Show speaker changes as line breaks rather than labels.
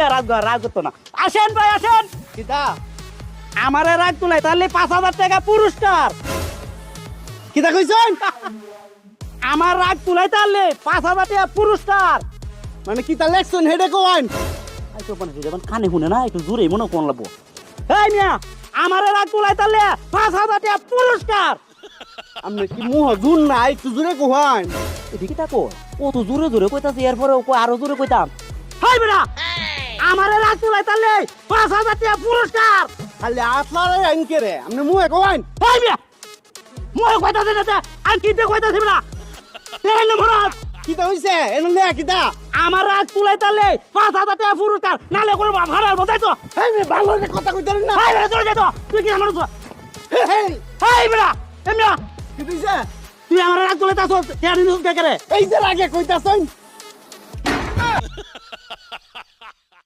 রাগ করতো না। আসেন ভাই আসেন।
কিতা
আমারে রাগ তুলাই তাহলে 5,000 টাকা পুরস্কার।
কিতা কইছেন?
আমার রাগ তুলাই তাহলে 5,000 টাকা পুরস্কার।
মানে কিতা লেখছেন হেডে কোয়ান?
একটু যখন কানে শুনে না একটু জোরে মনে কোন লাগবো। এই মিয়া আমারে রাগ তুলাই তাহলে 5,000 টাকা পুরস্কার।
আপনি কি মুহ জুন না একটু জুড়ে কোয়ান?
এদিকে তাকো ও তো জোরে জোরে কইতাছে এরপরে ও আরো জোরে কইতাম। হাই বেটা আমারে রাগ তুলাই তাহলে 5,000 টাকা পুরস্কার।
খালি আপনারে আইনকে রে আপনি মুহে কোয়ান?
হাই মিয়া মই কইতাছে না আর কিতে কইতাছে বেটা। এই না মরাদ
কিতা হইছে এনে নে কিতা?
আমার রাগ তুলাই তাহলে 5,000 টাকা পুরস্কার নালে কোনো ভাড়া বোঝাই তো।
এই মে ভালো করে কথা কইতেন না।
হাই বেটা চলে যাই তো তুই কি আমার
হেই
হাই বেটা এমিয়া
কি হইছে?
তুই আমার রাগ তুলাই তাছস কেন নিউজ কে করে
এই যে আগে কইতাছেন